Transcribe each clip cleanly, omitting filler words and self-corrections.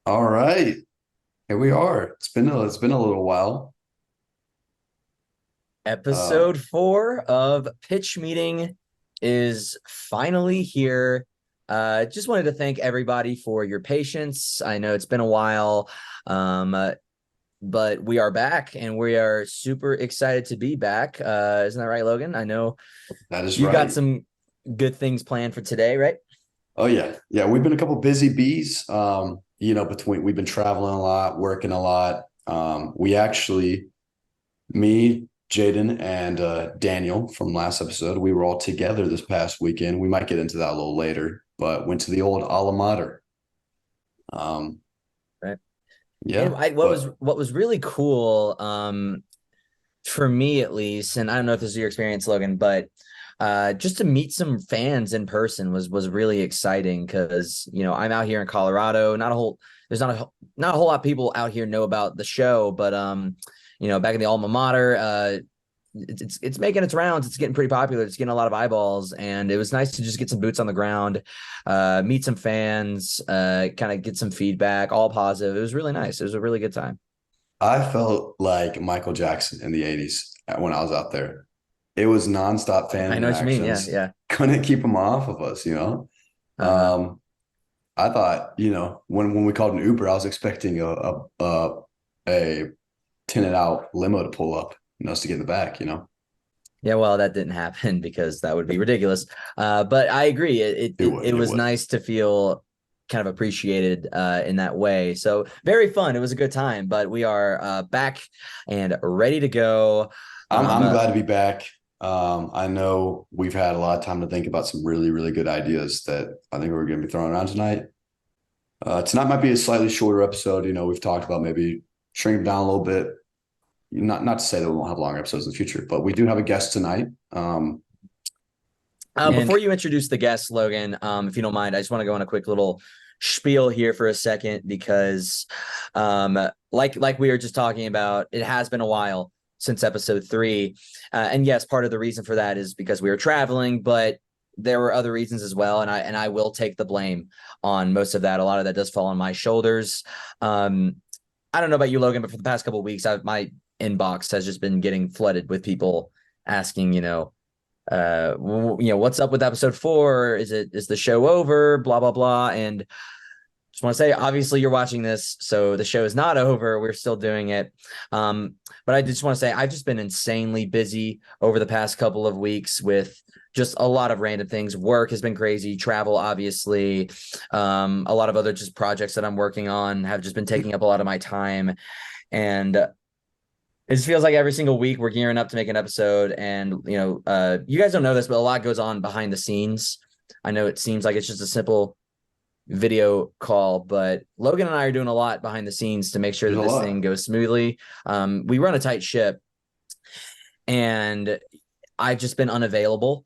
All right, here we are. It's been a little while. Uh, Episode 4 of Pitch Meeting is finally here. Just wanted to thank everybody for your patience. I know it's been a while, but we are back and we are super excited to be back. Isn't that right, Logan? I know that is you got right. some good things planned for today, right? Oh yeah, yeah. We've been a couple busy bees. Between we've been traveling a lot, working a lot. We actually, me, Jayden, and Daniel from last episode, we were all together this past weekend. We might get into that a little later, but went to the old Alma Mater. Um, Right. And yeah, what was really cool, for me at least, and I don't know if this is your experience, Logan, but just to meet some fans in person was really exciting because I'm out here in Colorado. There's not a whole lot of people out here know about the show, but back in the Alma Mater, it's making its rounds. It's getting pretty popular. It's getting a lot of eyeballs, and it was nice to just get some boots on the ground, meet some fans, kind of get some feedback, all positive. It was really nice. It was a really good time. I felt like Michael Jackson in the 80s when I was out there. It was nonstop fan I know what you mean. Yeah, interactions. yeah. Couldn't keep them off of us. Uh-huh. Um, I thought, when we called an Uber, I was expecting a tinted out limo to pull up, us to get in the back. Yeah, well, that didn't happen because that would be ridiculous. But I agree. It, It it would, it it was would. nice to feel kind of appreciated in that way. So very fun. It was a good time. But we are back and ready to go. I'm Um, I'm uh, glad to be back. I know we've had a lot of time to think about some really, really good ideas that I think we're going to be throwing around tonight. Tonight might be a slightly shorter episode. We've talked about maybe shrink it down a little bit. Not to say that we won't have longer episodes in the future, but we do have a guest tonight. And Before you introduce the guest, Logan, if you don't mind, I just want to go on a quick little spiel here for a second because, like we were just talking about, it has been a while since episode 3, and yes, part of the reason for that is because we were traveling, but there were other reasons as well, and I will take the blame on most of that. A lot of that does fall on my shoulders. Um, I don't know about you, Logan, but for the past couple of weeks, my inbox has just been getting flooded with people asking, what's up with episode 4? Is the show over? Blah, blah, blah. And just want to say, obviously, you're watching this, so the show is not over. We're still doing it. But I just want to say, I've just been insanely busy over the past couple of weeks with just a lot of random things. Work has been crazy, travel, obviously. A lot of other just projects that I'm working on have just been taking up a lot of my time. And it just feels like every single week we're gearing up to make an episode, and you guys don't know this, but a lot goes on behind the scenes. I know it seems like it's just a simple video call, but Logan and I are doing a lot behind the scenes to make sure there's that a this thing lot. goes smoothly. We run a tight ship, and I've just been unavailable,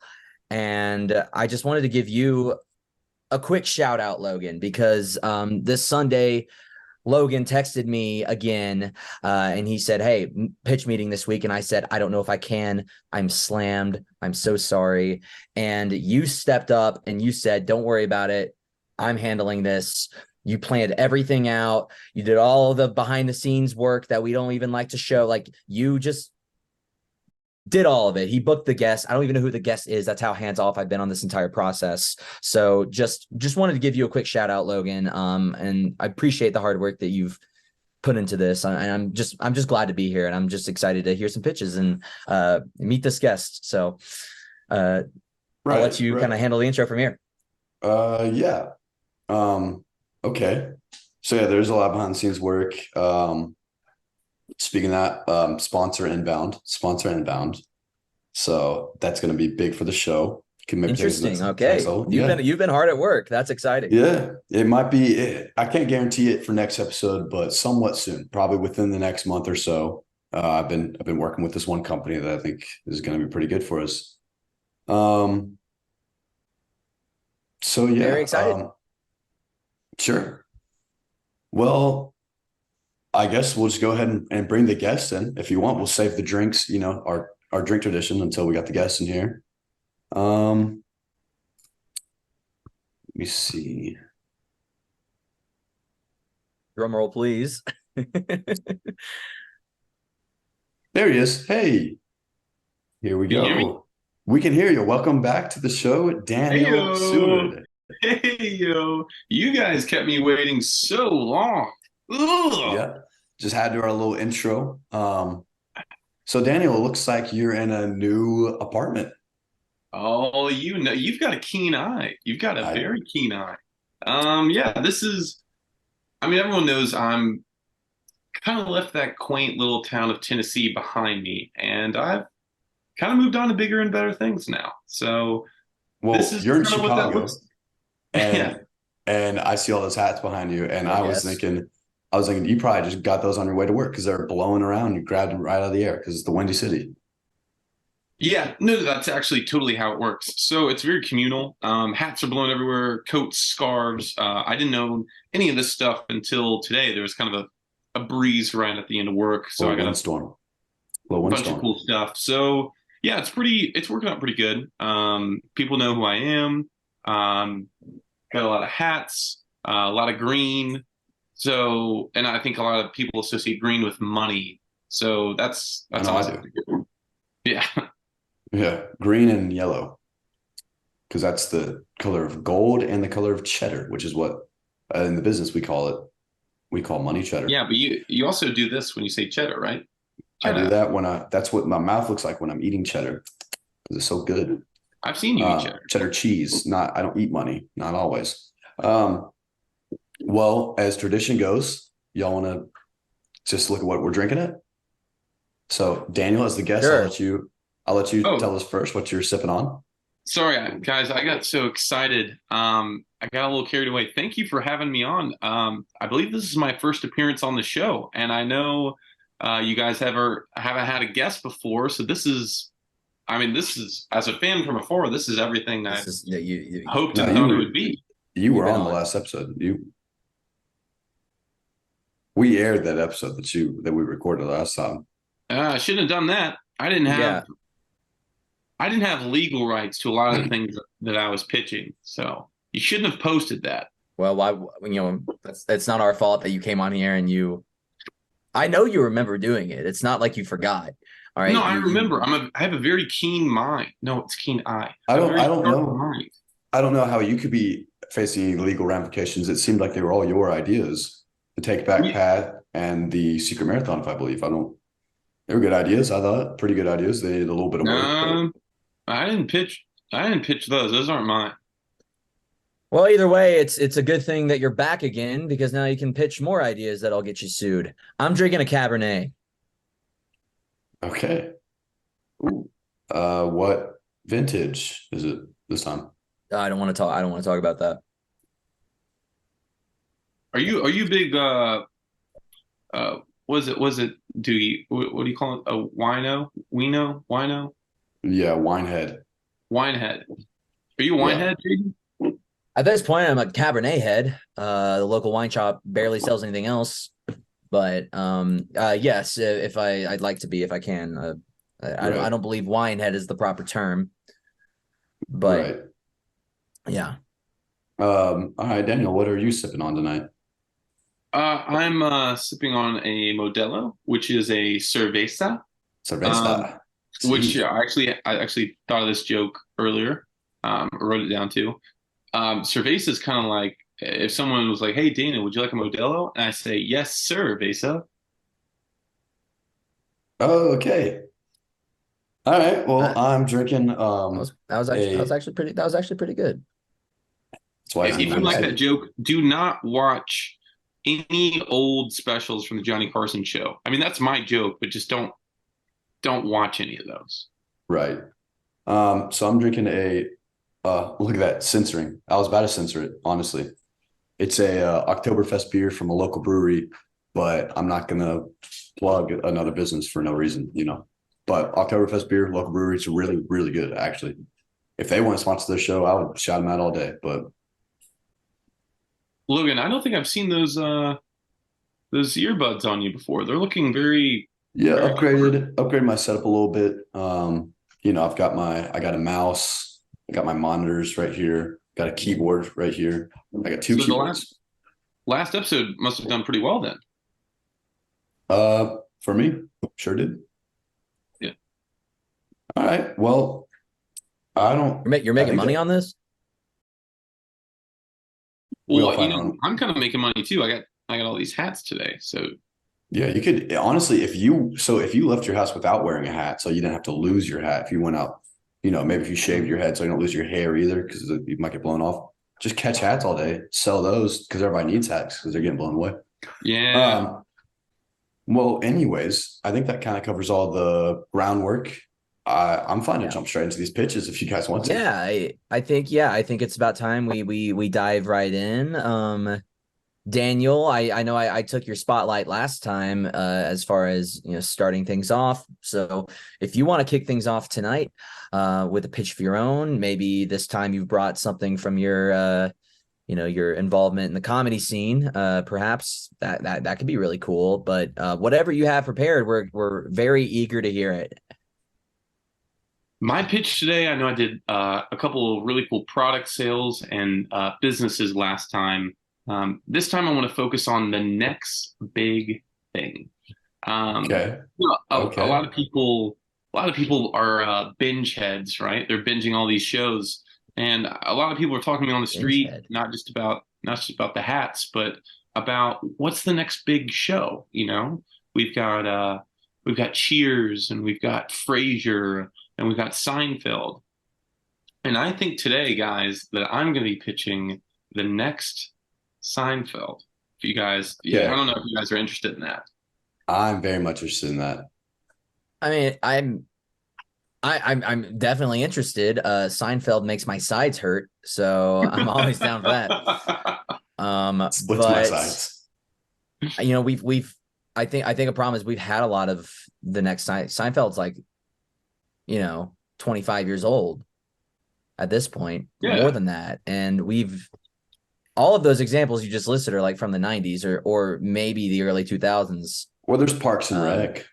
and I just wanted to give you a quick shout out, Logan, because this Sunday Logan texted me again, and he said, "Hey, pitch meeting this week." And I said, "I don't know if I can. I'm slammed. I'm so sorry." And you stepped up and you said, "Don't worry about it. I'm handling this." You planned everything out. You did all the behind the scenes work that we don't even like to show. Like, you just did all of it. He booked the guest. I don't even know who the guest is. That's how hands off I've been on this entire process. So just wanted to give you a quick shout out, Logan. And I appreciate the hard work that you've put into this. And I'm just glad to be here, and I'm just excited to hear some pitches and meet this guest. So uh, I'll Right, let you kind right. of handle the intro from here. Yeah. Okay. So yeah, there's a lot behind the scenes work. Speaking of that, sponsor inbound. So that's going to be big for the show. Can maybe take us Interesting. to the next Okay, level. you've Yeah. been you've been hard at work. That's exciting. Yeah. It might be, I can't guarantee it for next episode, but somewhat soon, probably within the next month or so. I've been working with this one company that I think is going to be pretty good for us. Um, so Very yeah, excited. sure. Well, I guess we'll just go ahead and bring the guests in. If you want, we'll save the drinks, our drink tradition until we got the guests in here. Let me see. Drum roll, please. There he is. Hey, here we Can you hear me? go. We can hear you. Welcome back to the show, Hey Daniel yo, Seward. hey yo, you guys kept me waiting so long. Ugh. Yeah, just had to our little intro. So Daniel, it looks like you're in a new apartment. Oh, you know, you've got a keen eye. You've got a I very keen eye. Yeah, this is. I mean, everyone knows I'm kind of left that quaint little town of Tennessee behind me, and I've kind of moved on to bigger and better things now. So this well, is you're in kind of what that looks. Chicago, Yeah, and I see all those hats behind you, and Oh, I was thinking you probably just got those on your way to work because they're blowing around. You grabbed them right out of the air because it's the Windy City. yeah, no, that's actually totally how it works. So it's very communal. Hats are blown everywhere, coats, scarves. I didn't know any of this stuff until today. There was kind of a breeze right at the end of work, so Little I got a windstorm, little bunch of windstorm. cool stuff. So yeah, it's working out pretty good. People know who I am. Um, got a lot of hats, a lot of green. So, and I think a lot of people associate green with money. So I that's know I awesome. do. Yeah. Yeah, green and yellow because that's the color of gold and the color of cheddar, which is what in the business we call money cheddar. Yeah, but you also do this when you say cheddar, right? I do Cheddar. that that's what my mouth looks like when I'm eating cheddar because it's so good. I've seen you eat cheddar. Cheddar cheese, not I don't eat money, not always. Um, well, as tradition goes, y'all want to just look at what we're drinking it. So, Daniel, as the guest, Sure. I'll let you tell Oh, us first what you're sipping on. sorry, guys. I got so excited. I got a little carried away. Thank you for having me on. I believe this is my first appearance on the show, and I know you guys haven't had a guest before, so this is. I mean, this is as a fan from afar. This is everything I This is you hoped No, and thought it would be. you you've were been on the on. last episode. We aired that episode that we recorded last time. I shouldn't have done that. Yeah. I didn't have legal rights to a lot of the things that I was pitching, so you shouldn't have posted that. Well, why that's not our fault that you came on here and I know you remember doing it. It's not like you forgot. All No, right. I You remember. I have a very keen mind. No, it's keen eye. I I have a don't very I don't sharp know mind. I don't know how you could be facing any legal ramifications. It seemed like they were all your ideas. The Take Back We, Pat and the Secret Marathon, if I believe. I don't. They were good ideas. I thought pretty good ideas. They needed a little bit of work, but um, I didn't pitch. I didn't pitch those. Those aren't mine. Well, either way, it's a good thing that you're back again because now you can pitch more ideas that'll get you sued. I'm drinking a Cabernet. okay. Ooh. What vintage is it this time? I don't want to talk. I don't want to talk about that. Are you big? Was it? What do you call it? A wino? Wino? Yeah, Winehead. Winehead. Are you a Yeah, winehead, Jayden? At this point, I'm a Cabernet head. The local wine shop barely sells anything else, but yes, if I'd like to be if I can. I right, don't believe wine head is the proper term, but right. yeah. All right, Daniel, what are you sipping on tonight? I'm sipping on a Modelo, which is a cerveza. Um, Cerveza. which See. I actually thought of this joke earlier. Wrote it down too. Cerveza is kind of like if someone was like, "Hey, Dana, would you like a Modelo?" And I say, "Yes, sir, Vesa." Oh, okay. All right. Well, That, I'm drinking that was a actually pretty good. that's why it's If in the you Windy like that City. joke, do not watch any old specials from the Johnny Carson show. I mean, that's my joke, but just don't watch any of those. Right. So I'm drinking a look at that censoring. I was about to censor it, honestly. It's a Oktoberfest beer from a local brewery, but I'm not gonna plug another business for no reason, you know. But Oktoberfest beer, local brewery, it's really, really good, actually. If they want to sponsor their show, I would shout them out all day. But Logan, I don't think I've seen those earbuds on you before. They're looking very, yeah, very sharp. upgraded my setup a little bit. I got a mouse, I got my monitors right here, got a keyboard right here. I got two So the last keyboards. last episode must have done pretty well then. For me, sure did. Yeah. All right. Well, I don't. You're I making think money that on this? we'll Well, find out. I'm kind of making money too. I got all these hats today. So Yeah, you could honestly, if you left your house without wearing a hat, so you didn't have to lose your hat. If you went out, maybe if you shaved your head so you don't lose your hair either, because you might get blown off. Just catch hats all day, sell those because everybody needs hats because they're getting blown away. yeah. Well, anyways, I think that kind of covers all the groundwork. I'm fine to jump straight into these pitches if you guys want to. Yeah, I think it's about time we dive right in. Daniel, I know I took your spotlight last time as far as starting things off. So if you want to kick things off tonight with a pitch of your own, maybe this time you've brought something from your your involvement in the comedy scene, perhaps that could be really cool. But whatever you have prepared, we're very eager to hear it. My pitch today, I know I did a couple of really cool product sales and businesses last time. This time I want to focus on the next big thing. Okay. A lot of people, are binge heads, right? They're binging all these shows, and a lot of people are talking to me on the street, not just about the hats, but about what's the next big show. We've got Cheers, and we've got Frasier, and we've got Seinfeld. And I think today, guys, that I'm going to be pitching the next Seinfeld. If you guys, I don't know if you guys are interested in that. I'm very much interested in that. I mean, I'm definitely interested. Seinfeld makes my sides hurt, so I'm always down for that. Splits my sides. We've I think a problem is we've had a lot of the next Seinfeld's like 25 years old at this point, more than that, and all of those examples you just listed are like from the 90s or maybe the early 2000s. Well, there's Parks and Rec.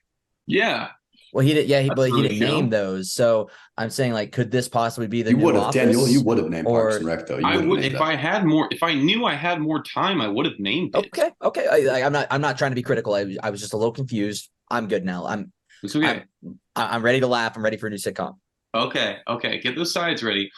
Yeah. Well, he did. Yeah, but he didn't name those. So I'm saying, like, could this possibly be the new Office? Daniel, you would have named Parks and Rec, though. I would, if I knew I had more time, I would have named it. Okay. I'm not trying to be critical. I was just a little confused. I'm good now. It's okay. I'm ready to laugh. I'm ready for a new sitcom. Okay. Get those sides ready.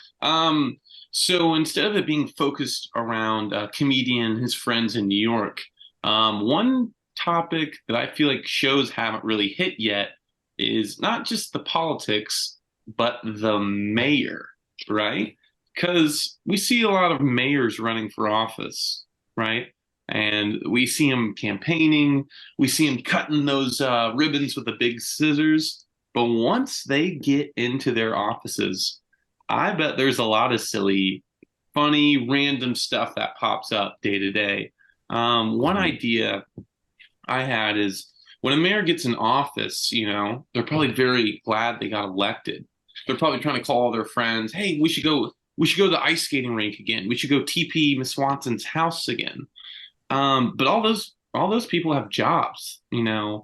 So instead of it being focused around a comedian and his friends in New York, one topic that I feel like shows haven't really hit yet is not just the politics, but the mayor, right? Because we see a lot of mayors running for office, right? And we see them campaigning, we see them cutting those ribbons with the big scissors. But once they get into their offices, I bet there's a lot of silly, funny, random stuff that pops up day to day. One idea I had is when a mayor gets in office, they're probably very glad they got elected. They're probably trying to call all their friends, hey, we should go to the ice skating rink again. We should go TP Miss Swanson's house again. But all those people have jobs. The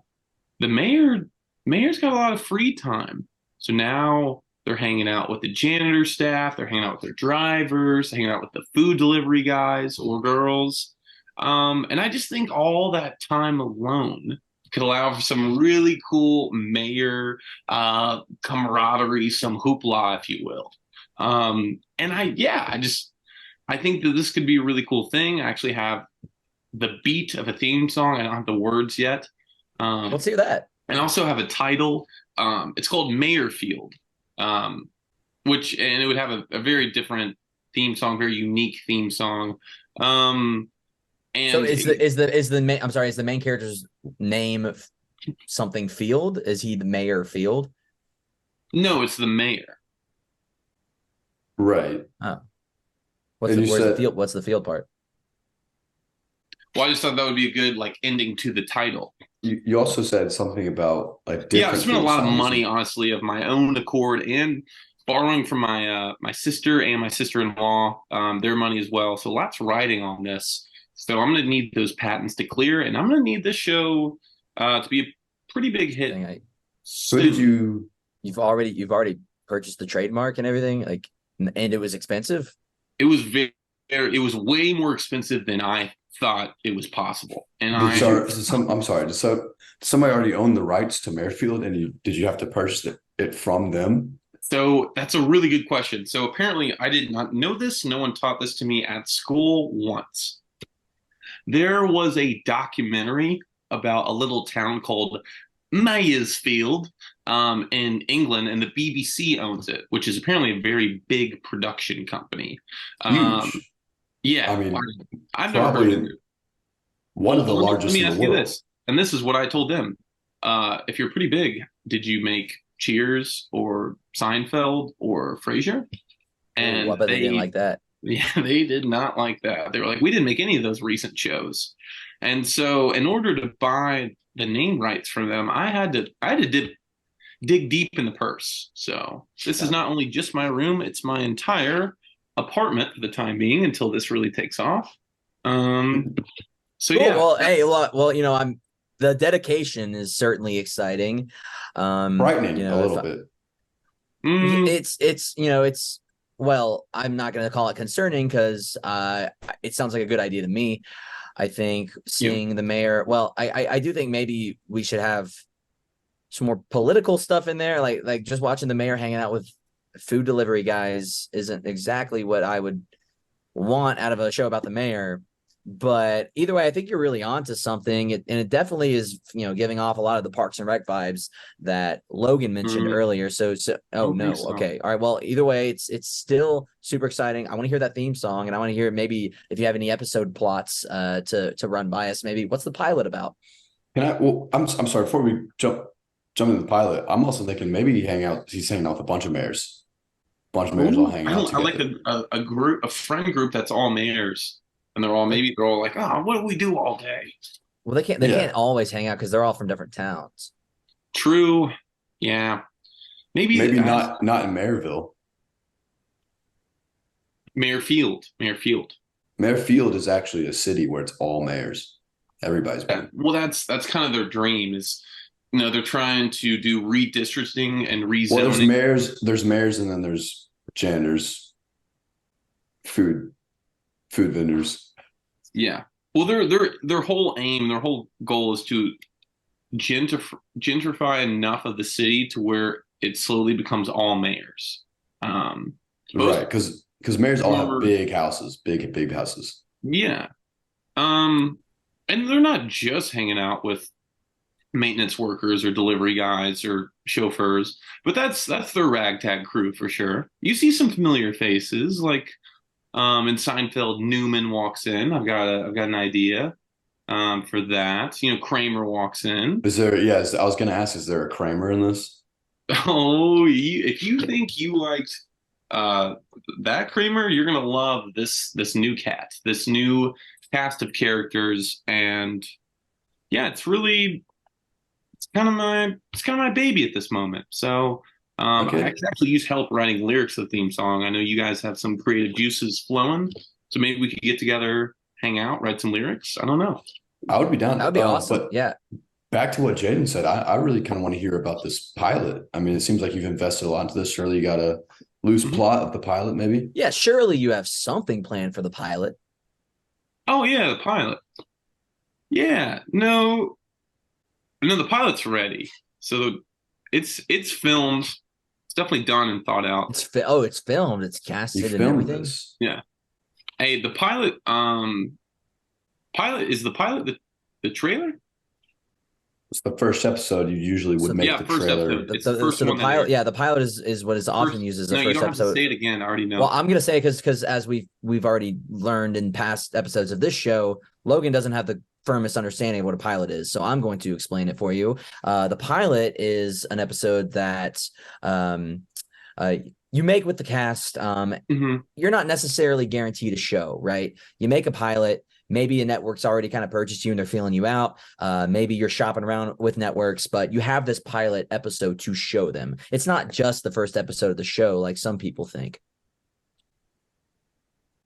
mayor's got a lot of free time. So now they're hanging out with the janitor staff, they're hanging out with their drivers, hanging out with the food delivery guys or girls. And I just think all that time alone could allow for some really cool mayor camaraderie, some hoopla, if you will. And I think that this could be a really cool thing. I actually have the beat of a theme song. I don't have the words yet. Let's hear that. And also have a title. It's called Mayorfield, and it would have a very different theme song, very unique theme song. And so is the main character's name something Field? Is he the Mayor Field? No, it's the mayor. Right. Oh. What's the field? What's the field part? Well, I just thought that would be a good ending to the title. You also said something about I spent a lot of money, honestly, of my own accord and borrowing from my sister and my sister-in-law, their money as well. So lots riding on this. So I'm going to need those patents to clear, and I'm going to need this show to be a pretty big hit. So did you? You've already purchased the trademark and everything, and it was expensive. It was it was way more expensive than I thought it was possible. And I'm sorry. Did somebody already own the rights to Mayorfield, and did you have to purchase it from them? So that's a really good question. So apparently I did not know this. No one taught this to me at school once. There was a documentary about a little town called Mayorsfield in England, and the BBC owns it, which is apparently a very big production company. Huge. Yeah, I mean, I've never heard of probably it. one of the Let largest me in the ask you world. this, and this is what I told them. If you're pretty big, did you make Cheers or Seinfeld or Frasier? And I bet they didn't like that. yeah, they did not like that. They were like, we didn't make any of those recent shows. And so in order to buy the name rights from them, I had to dig deep in the purse. So this is not only just my room, it's my entire apartment for the time being until this really takes off. So Cool. yeah. Well, hey, I'm the dedication is certainly exciting. Frightening a little bit. It's well, I'm not going to call it concerning because it sounds like a good idea to me. I think seeing the mayor, well, I do think maybe we should have some more political stuff in there. Like just watching the mayor hanging out with food delivery guys isn't exactly what I would want out of a show about the mayor. But either way, I think you're really onto something, and it definitely is, giving off a lot of the Parks and Rec vibes that Logan mentioned earlier. So, no, okay, all right. Well, either way, it's still super exciting. I want to hear that theme song, and I want to hear maybe if you have any episode plots to run by us. Maybe what's the pilot about? Well, I'm sorry. Before we jump into the pilot, I'm also thinking maybe he's hanging out with a bunch of mayors. All hanging out together. I like a friend group that's all mayors. And they're all like, oh, what do we do all day? Well, they can't always hang out because they're all from different towns. True. Yeah. Maybe not in Mayorville. Mayorfield. Mayorfield is actually a city where it's all mayors. Everybody's been. Well, that's kind of their dream is, they're trying to do redistricting and rezoning. Well, there's mayors, and then there's janitors, food vendors. Yeah. Well, their whole aim, their whole goal is to gentrify enough of the city to where it slowly becomes all mayors. Right, because mayors all have big houses, big houses. Yeah. And they're not just hanging out with maintenance workers or delivery guys or chauffeurs, but that's their ragtag crew for sure. You see some familiar faces like in Seinfeld, Newman walks in. I've got an idea for that. Kramer walks in. Is there? Yes, I was going to ask. Is there a Kramer in this? Oh, if you think you liked that Kramer, you're gonna love this new cast of characters, and yeah, it's kind of my baby at this moment. So. Okay. I could actually use help writing lyrics of the theme song. I know you guys have some creative juices flowing, so maybe we could get together, hang out, write some lyrics. I don't know. I would be down. That would be awesome. But yeah. Back to what Jayden said, I really kind of want to hear about this pilot. I mean, it seems like you've invested a lot into this. Surely you got a loose plot of the pilot, maybe? Yeah, surely you have something planned for the pilot. Oh yeah, the pilot. Yeah, no, the pilot's ready. So it's filmed. It's definitely done and thought out. It's filmed. It's casted and everything. This. Yeah. Hey, the pilot. Is the pilot the trailer? It's the first episode. You usually would make the trailer. The pilot. Yeah, the pilot is what is often used as the first you don't episode. Have to say it again. I already know. Well, I'm gonna say because as we've already learned in past episodes of this show, Logan doesn't have the firmest understanding of what a pilot is, so I'm going to explain it for you. The pilot is an episode that you make with the cast. You're not necessarily guaranteed a show, right? You make a pilot. Maybe a network's already kind of purchased you and they're feeling you out. Maybe you're shopping around with networks, but you have this pilot episode to show them. It's not just the first episode of the show like some people think.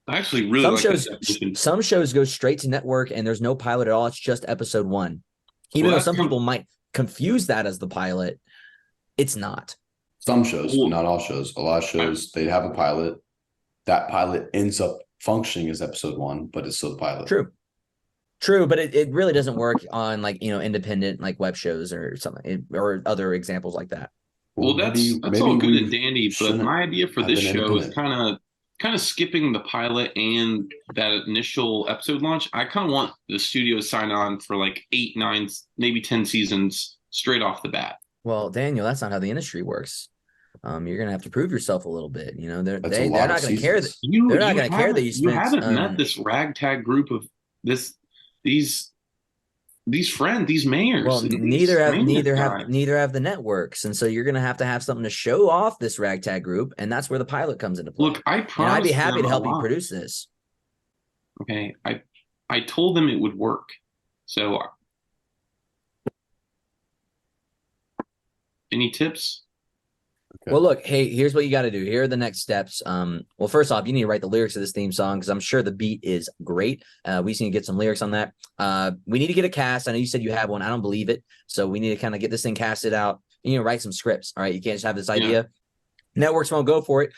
I actually really some shows go straight to network and there's no pilot at all. It's just episode 1. Even though some people might confuse that as the pilot, it's not. Some shows, not all shows. A lot of shows, they have a pilot. That pilot ends up functioning as episode 1, but it's still the pilot. True. True, but it really doesn't work on like, independent like web shows or something or other examples like that. Well, Well, maybe that's all good and we dandy, but shouldn't my idea for have this been show is independent. kind of skipping the pilot and that initial episode launch. I kind of want the studio to sign on for like 8, 9, maybe 10 seasons straight off the bat. Well, Daniel, that's not how the industry works. You're gonna have to prove yourself a little bit. That's a They're lot of not gonna care that seasons. You they're not gonna care that you you spent haven't met this ragtag group of this these these friends, these mayors, well, and these maintenance guys. neither have the networks, and so you're gonna have something to show off this ragtag group, and that's where the pilot comes into play. Look, I And I'd be promised happy them to a help you lot. produce this. Okay, I told them it would work. So, any tips? Okay. Well, look, hey, here's what you got to do. Here are the next steps. Well, first off, you need to write the lyrics of this theme song because I'm sure the beat is great. We just need to get some lyrics on that. We need to get a cast. I know you said you have one. I don't believe it. So we need to kind of get this thing casted out. You need to write some scripts. All right. You can't just have this idea. Yeah. Networks won't go for it.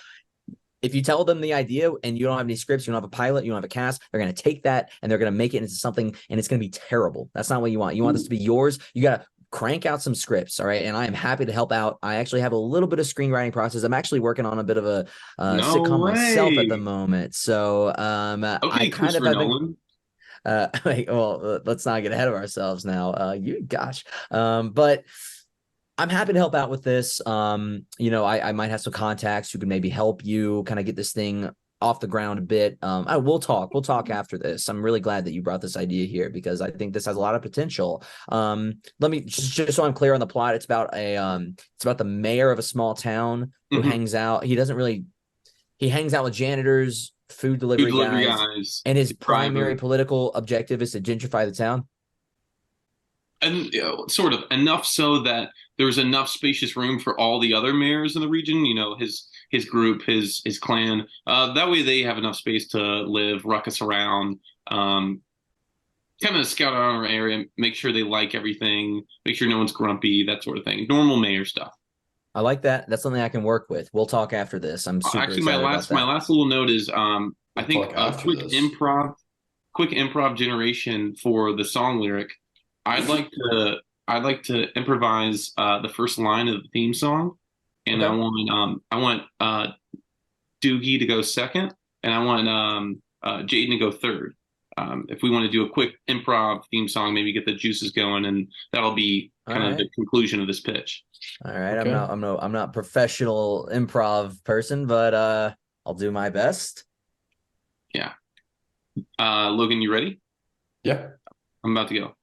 If you tell them the idea and you don't have any scripts, you don't have a pilot, you don't have a cast, they're going to take that and they're going to make it into something and it's going to be terrible. That's not what you want. You want this to be yours. You got to crank out some scripts. All right. And I am happy to help out. I actually have a little bit of screenwriting process. I'm actually working on a bit of a No sitcom myself at the way. moment. So Okay, I kind of Christopher have been, Nolan. let's not get ahead of ourselves now. But I'm happy to help out with this. I might have some contacts who can maybe help you kind of get this thing off the ground a bit. We'll talk after this. I'm really glad that you brought this idea here because I think this has a lot of potential. Let me just so I'm clear on the plot. It's about the mayor of a small town who Mhm. hangs out. He hangs out with janitors, food Food delivery delivery guys, guys, and his primary drivers, political objective is to gentrify the town. and sort of enough so that there's enough spacious room for all the other mayors in the region. His group, his clan. That way they have enough space to live, ruckus around, kind of scout out our area, make sure they like everything, make sure no one's grumpy, that sort of thing. Normal mayor stuff. I like that. That's something I can work with. We'll talk after this. I'm super Actually, my excited about last my that. last little note is I We'll think talk a after this. quick improv generation for the song lyric. I'd like to I'd like to improvise the first line of the theme song, and Okay. I want Doogie to go second, and I want Jayden to go third. If we want to do a quick improv theme song, maybe get the juices going, and that'll be All kind of right. the conclusion of this pitch. All right. Okay. I'm not professional improv person, but I'll do my best. Yeah. Logan, you ready? Yeah. I'm about to go.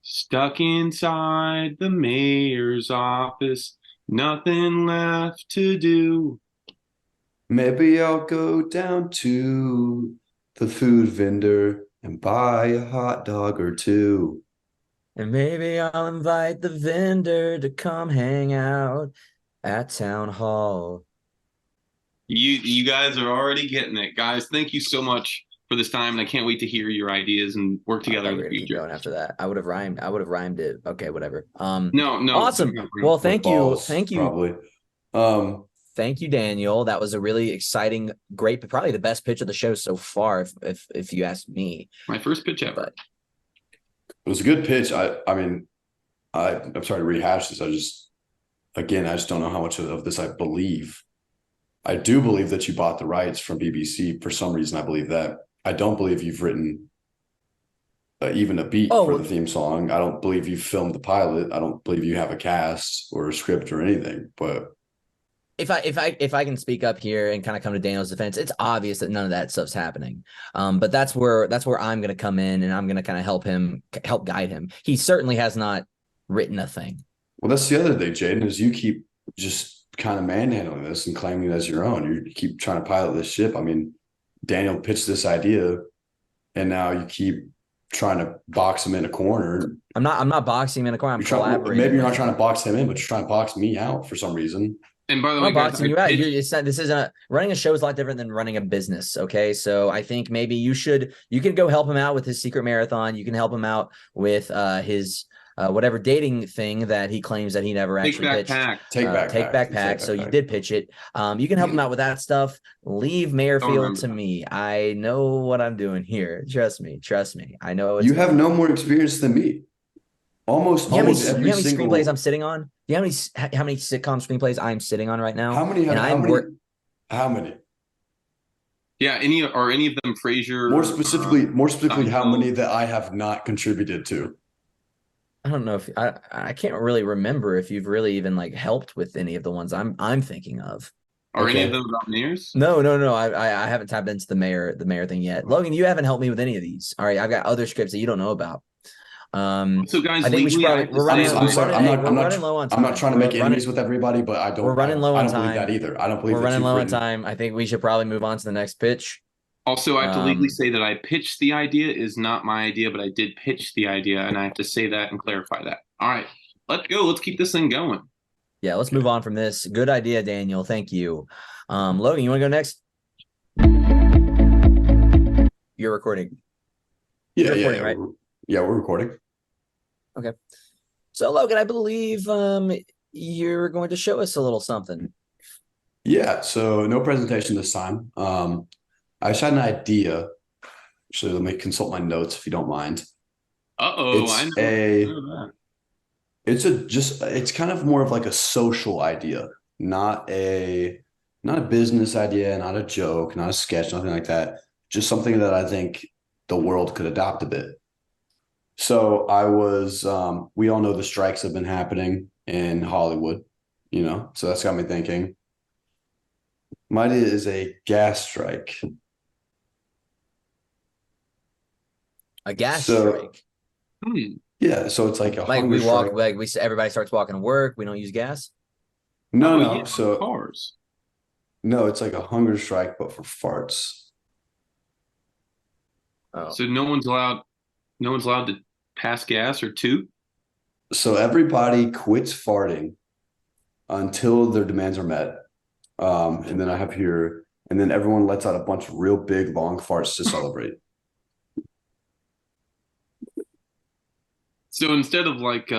Stuck inside the mayor's office, nothing left to do. Maybe I'll go down to the food vendor and buy a hot dog or two. And maybe I'll invite the vendor to come hang out at town hall. You guys are already getting it. Guys, thank you so much for this time, and I can't wait to hear your ideas and work I together thought in we the were gonna keep future. going after that. I would have rhymed it. Okay, whatever. No, no, Awesome. Well, With balls, probably. Um, thank you, Daniel. That was a really exciting, great, probably the best pitch of the show so far, if you ask me. my first pitch ever. But it was a good pitch. I mean, I'm sorry to rehash this. I just don't know how much of this I believe. I do believe that you bought the rights from BBC for some reason. I believe that. I don't believe you've written even a beat for the theme song. I don't believe you filmed the pilot. I don't believe you have a cast or a script or anything. But if I can speak up here and kind of come to Daniel's defense, it's obvious that none of that stuff's happening. But that's where I'm going to come in and I'm going to kind of help guide him. He certainly has not written a thing. well, that's the other thing, Jayden, is you keep just kind of manhandling this and claiming it as your own. You keep trying to pilot this ship. I mean, Daniel pitched this idea, and now you keep trying to box him in a corner. I'm not boxing him in a corner. I'm collaborating. Maybe you're not trying to box him in, but you're trying to box me out for some reason. And by the I'm way, not guys, boxing you out. This isn't running a show is a lot different than running a business. Okay, so I think maybe you can go help him out with his secret marathon. You can help him out with his whatever dating thing that he claims that he never Take actually back pitched. pack. Take back Take pack. backpack. So you did pitch it. You can help him out with that stuff. Leave Mayorfield to me. I know what I'm doing here. Trust me. I know it's You have no more experience than me. Almost you know every how many single screenplays I'm sitting on? You know how many sitcom screenplays I'm sitting on right now? How many how many? Yeah, any of them Frasier? More specifically, how Seinfeld? many that I have not contributed to? I don't know if I can't really remember if you've really even like helped with any of the ones I'm thinking of. Are any Okay. of them about mayors? No. I haven't tapped into the mayor thing yet. Logan, you haven't helped me with any of these. All right, I've got other scripts that you don't know about. So guys, I think we should legally, probably I'm sorry, we're running low on time. I'm not trying to make enemies with everybody, but We're running low on I don't believe that time. either. I don't believe We're that running you've low on written. time. I think we should probably move on to the next pitch. Also, I have to legally say that I pitched the idea is not my idea, but I did pitch the idea, and I have to say that and clarify that. All right, let's go. Let's keep this thing going. Yeah, let's move on from this. Good idea, Daniel. Thank you. Logan, you want to go next? You're recording. Yeah, You're recording, right? We're recording. Okay. So, Logan, I believe you're going to show us a little something. Yeah, so no presentation this time. I just had an idea. Actually, let me consult my notes if you don't mind. Uh-oh, I know that. It's kind of more of like a social idea, not a business idea, not a joke, not a sketch, nothing like that. Just something that I think the world could adopt a bit. So we all know the strikes have been happening in Hollywood, so that's got me thinking. My idea is a gas strike. A gas strike. Yeah, so it's like a hunger strike. Everybody starts walking to work. We don't use gas. No. Yeah, So cars. no, it's like a hunger strike, but for farts. Oh. So no one's allowed to pass gas or toot? So everybody quits farting until their demands are met. And then everyone lets out a bunch of real big, long farts to celebrate. So instead of like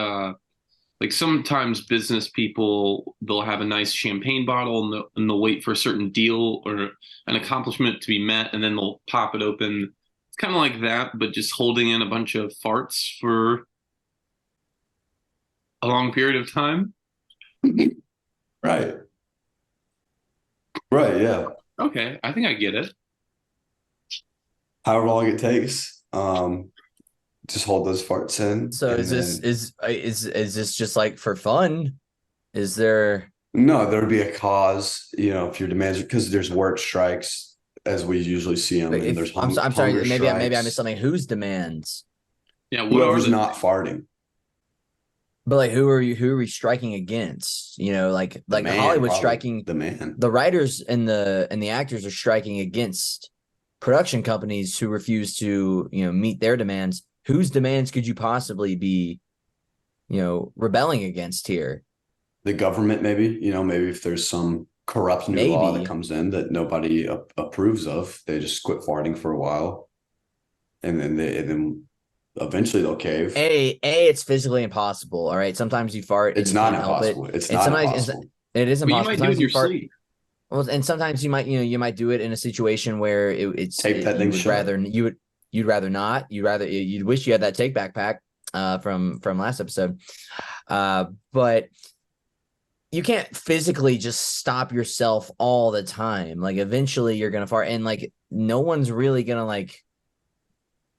sometimes business people, they'll have a nice champagne bottle and they'll wait for a certain deal or an accomplishment to be met, and then they'll pop it open. It's kind of like that, but just holding in a bunch of farts for a long period of time. Right. Right, yeah. Okay, I think I get it. However long it takes, just hold those farts in. So is this just like for fun? Is there? No, there would be a cause, if your demands, because there's work strikes as we usually see them, and there's I'm sorry, maybe I missed strikes. something. Whose demands? Yeah, what Whoever's are not farting. But like, who are we striking against? Like man, Hollywood probably. striking. The man. The writers and the actors are striking against production companies who refuse to meet their demands. Whose demands could you possibly be rebelling against here? The government, maybe. Maybe if there's some corrupt new law that comes in that nobody approves of, they just quit farting for a while, and then eventually they'll cave. It's physically impossible. All right, sometimes you fart. It's not impossible. It's not impossible. It is impossible. You might do it in your sleep. Well, and sometimes you might do it in a situation where it's tape that thing shut. You'd rather not. You'd wish you had that take back pack from last episode, but you can't physically just stop yourself all the time. Like eventually you're gonna fart, and like no one's really gonna like.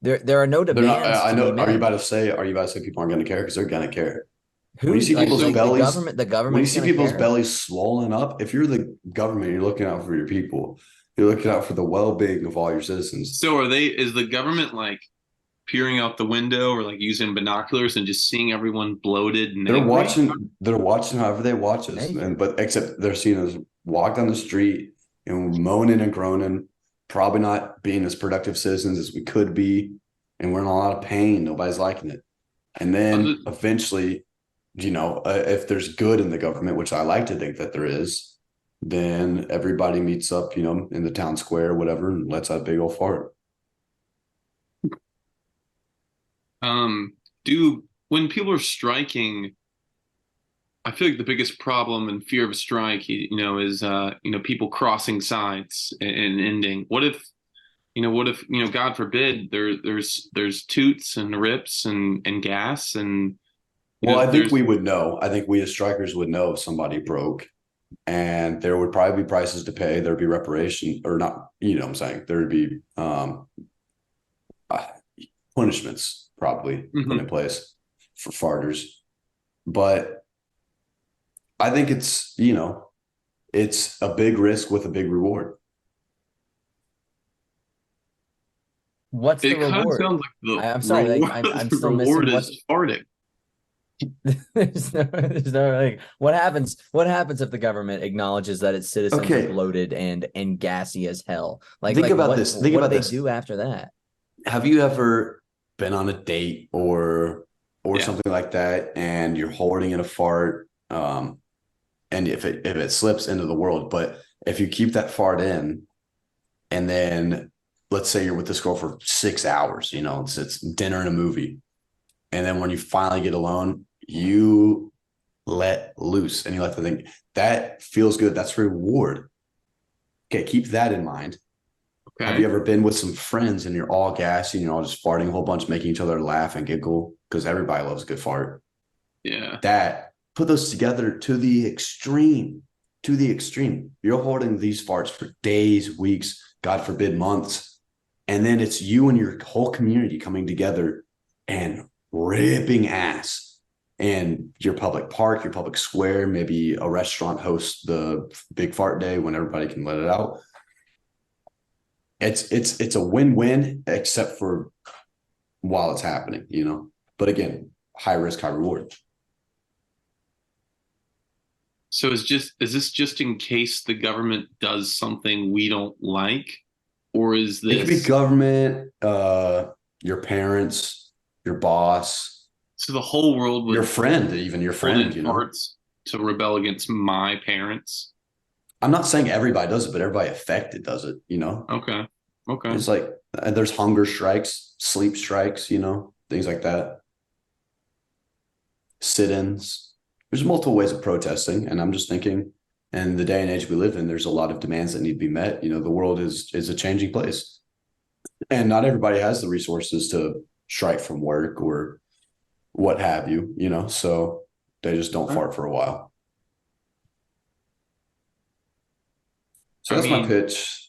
There are no demands. I know. Are you about to say people aren't gonna care? Because they're gonna care. When you see people's bellies, the government. When you see people's bellies swollen up, if you're the government, you're looking out for your people. You're looking out for the well-being of all your citizens. So is the government like peering out the window or like using binoculars and just seeing everyone bloated and they're watching however they watch us, but except they're seeing us walk down the street and moaning and groaning, probably not being as productive citizens as we could be, and we're in a lot of pain. Nobody's liking it. And then eventually, if there's good in the government, which I like to think that there is, then everybody meets up, in the town square or whatever, and lets out a big old fart. when people are striking, I feel like the biggest problem and fear of a strike, is people crossing sides and ending. What if, God forbid, there's toots and rips and gas and Well, I think we would know. I think we as strikers would know if somebody broke, and there would probably be prices to pay. There'd be reparation or not, what I'm saying. There would be punishments probably put in place for farters. But I think it's a big risk with a big reward. What's the reward? It kind of sounds like I'm sorry, I'm still missing is farting. there's no like what happens if the government acknowledges that its citizens are bloated and gassy as hell? Think about this. Think about this. What do they do after that? Have you ever been on a date or something like that, and you're holding in a fart, and if it slips into the world, but if you keep that fart in, and then let's say you're with this girl for 6 hours, it's dinner and a movie, and then when you finally get alone, you let loose and you let the thing that feels good. That's reward. Okay, keep that in mind. Okay. Have you ever been with some friends and you're all gassy and you're all just farting a whole bunch, making each other laugh and giggle because everybody loves a good fart? Yeah. Put those together to the extreme. You're holding these farts for days, weeks, God forbid, months. And then it's you and your whole community coming together and ripping ass. And your public park, your public square, maybe a restaurant hosts the big fart day when everybody can let it out. It's a win-win, except for while it's happening, But again, high risk, high reward. So is this just in case the government does something we don't like, or is this? It could be government, your parents, your boss. So the whole world would your friend, parts to rebel against my parents. I'm not saying everybody does it, but everybody affected does it, Okay. It's like there's hunger strikes, sleep strikes, things like that. Sit-ins. There's multiple ways of protesting, and I'm just thinking, in the day and age we live in, there's a lot of demands that need to be met. The world is a changing place, and not everybody has the resources to strike from work or what have you, so they just don't fart for a while. So that's my pitch.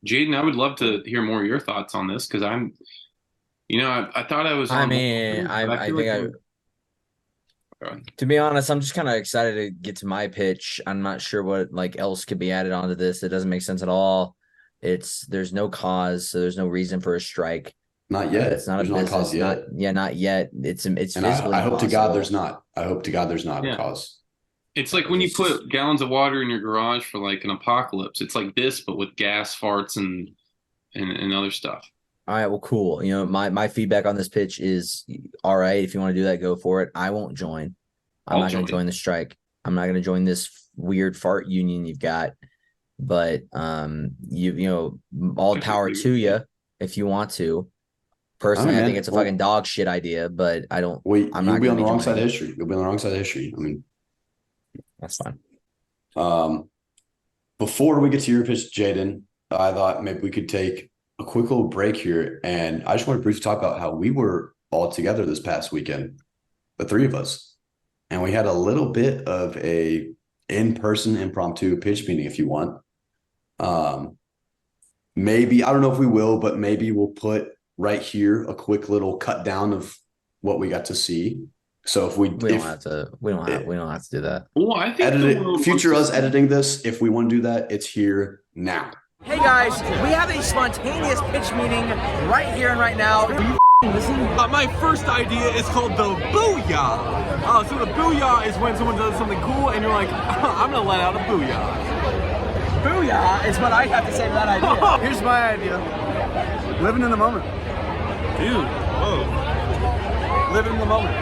Jayden, I would love to hear more of your thoughts on this, because I thought I was. To be honest, I'm just kind of excited to get to my pitch. I'm not sure what else could be added onto this. It doesn't make sense at all. There's no cause, so there's no reason for a strike. Not yet. It's not a business. Cause yet. Not yet. It's I hope to God there's not. I hope to God there's not a cause. It's like when you put gallons of water in your garage for an apocalypse. It's like this, but with gas, farts, and other stuff. All right, well, cool. My feedback on this pitch is, all right, if you want to do that, go for it. I won't join. I'm not going to join the strike. I'm not going to join this weird fart union you've got. But all power to you if you want to. Personally, I think it's a fucking dog shit idea, but I don't. I'm not. You'll be on the wrong side of history. You'll be on the wrong side of history. I mean, that's fine. Before we get to your pitch, Jayden, I thought maybe we could take a quick little break here, and I just want to briefly talk about how we were all together this past weekend, the three of us, and we had a little bit of a in-person impromptu pitch meeting. If you want, maybe I don't know if we will, but maybe we'll put right here a quick little cut down of what we got to see. So if we don't have to do that. Well, I think future us editing this, if we want to do that, it's here now. Hey guys, we have a spontaneous pitch meeting right here and right now. Are you listening? My first idea is called the booyah. So the booyah is when someone does something cool and you're like, I'm gonna let out a booyah. Booyah is what I have to say to that idea. Here's my idea. Living in the moment. Dude, whoa. Living in the moment.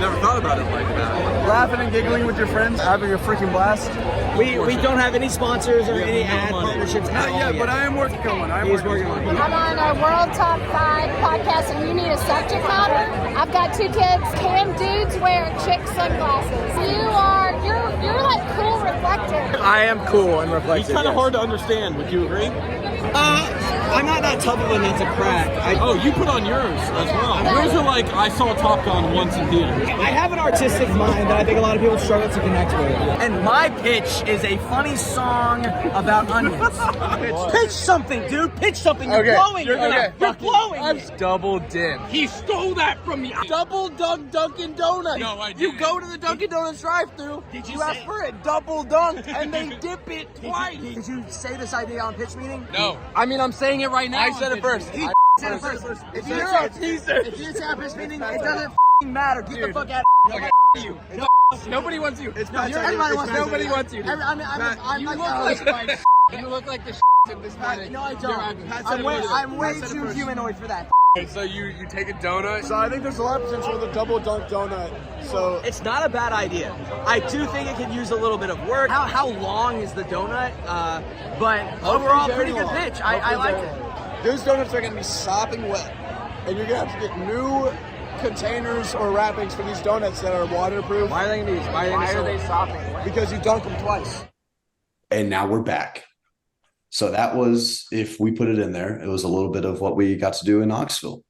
Never thought about it like that. Laughing and giggling with your friends, having a freaking blast. We don't have any sponsors or any ad partnerships. Not yet, but I am working on one. He's working on one. I'm on a World Top 5 podcast and you need a subject matter. I've got 2 kids. Can dudes wear chick sunglasses? You're like cool reflective. I am cool and reflective. He's kind of hard to understand. Would you agree? I'm not that tough of a nut to crack. Oh, you put on yours as well. Yours are like, I saw Top Gun once in theater. I have an artistic mind that I think a lot of people struggle to connect with. And my pitch is a funny song about onions. Pitch something, dude. Pitch something. You're blowing. You're blowing. Double dip. He stole that from me. Double dunk Dunkin' Donuts. No, I didn't. You go to the Dunkin' Donuts drive-thru. You ask for it double dunked, and they dip it twice. Did you say this idea on pitch meeting? No. I mean, I'm saying it right now. I said it first. He said it first. If you You're a teaser. If you say a pitch meeting, it doesn't matter. Get the fuck out of you. Nobody wants you. No, everybody wants Nobody wants you. I'm You like, look like you look like the in this meeting. no, I don't. I'm way too humanoid for that. So you take a donut. So I think there's a lot of potential with a double dunk donut. So It's not a bad idea. I do think it could use a little bit of work. How long is the donut? But overall, pretty good pitch. I like it. those donuts are going to be sopping wet, and you're going to have to get new containers or wrappings for these donuts that are waterproof. Why are they sopping? Because you dunk them twice. And now we're back. So that was, if we put it in there, it was a little bit of what we got to do in Knoxville.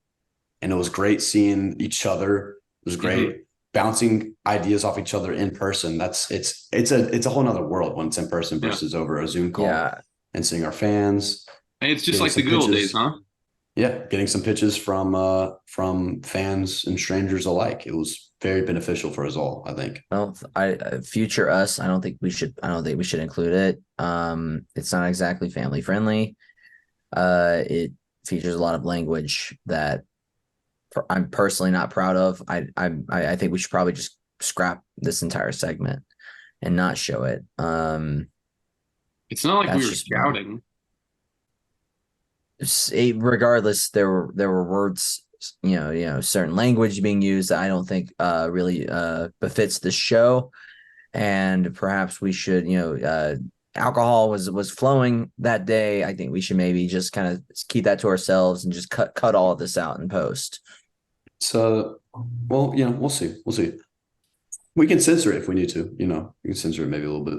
And it was great seeing each other. It was great bouncing ideas off each other in person. It's a whole nother world when it's in person versus over a Zoom call and seeing our fans. And it's just like the good old days, huh? Yeah, getting some pitches from fans and strangers alike. It was very beneficial for us all, I think. Well, future us, I don't think we should include it. It's not exactly family friendly. It features a lot of language that I'm personally not proud of. I think we should probably just scrap this entire segment and not show it. It's not like we were scouting. Regardless, there were words, certain language being used that I don't think really befits the show, and perhaps we should, alcohol was flowing that day. I think we should maybe just kind of keep that to ourselves and just cut all of this out in post. So, well, we'll see. We can censor it if we need to. We can censor it maybe a little bit.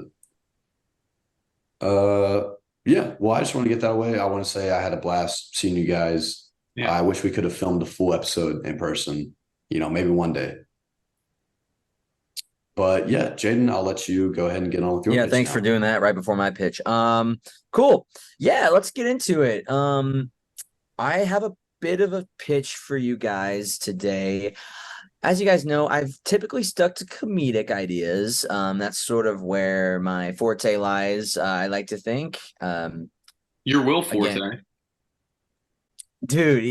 Yeah, well, I just want to get that away. I want to say I had a blast seeing you guys. Yeah. I wish we could have filmed a full episode in person, maybe one day. But yeah, Jayden, I'll let you go ahead and get on with your pitch thanks now. for doing that right before my pitch. Cool. Yeah, let's get into it. I have a bit of a pitch for you guys today. As you guys know, I've typically stuck to comedic ideas. That's sort of where my forte lies, I like to think. Your Will Forte. Again, dude,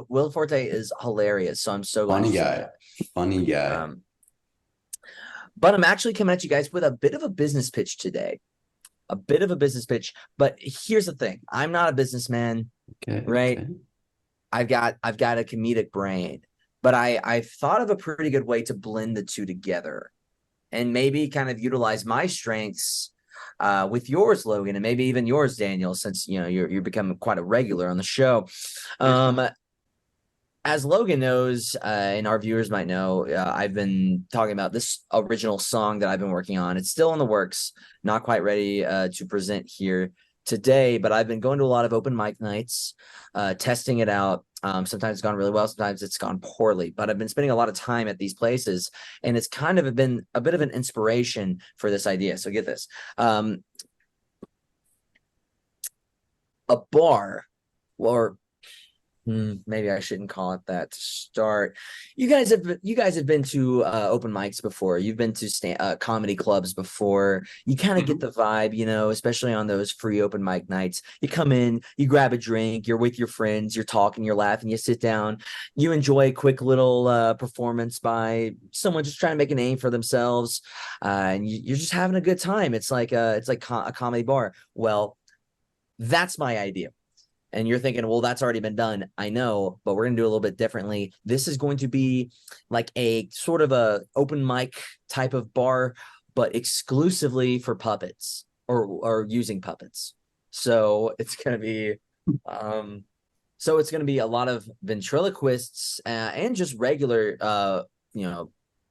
Will Forte is hilarious. So I'm so glad. Funny guy. But I'm actually coming at you guys with a bit of a business pitch today. But here's the thing. I'm not a businessman, right? Okay. I've got a comedic brain. But I've thought of a pretty good way to blend the two together and maybe kind of utilize my strengths with yours, Logan, and maybe even yours, Daniel, since, you're becoming quite a regular on the show. As Logan knows, and our viewers might know, I've been talking about this original song that I've been working on. It's still in the works, not quite ready to present here today, but I've been going to a lot of open mic nights, testing it out. Sometimes it's gone really well, sometimes it's gone poorly, but I've been spending a lot of time at these places, and it's kind of been a bit of an inspiration for this idea. So get this. A bar, or maybe I shouldn't call it that to start. You guys have been to open mics before. You've been to comedy clubs before. You kind of get the vibe, especially on those free open mic nights. You come in, you grab a drink, you're with your friends, you're talking, you're laughing, you sit down, you enjoy a quick little performance by someone just trying to make a name for themselves, and you're just having a good time. It's like a comedy bar. Well, that's my idea. And you're thinking, well, that's already been done. I know, but we're going to do a little bit differently. This is going to be like a sort of a open mic type of bar, but exclusively for puppets or using puppets. So it's going to be, a lot of ventriloquists and just regular,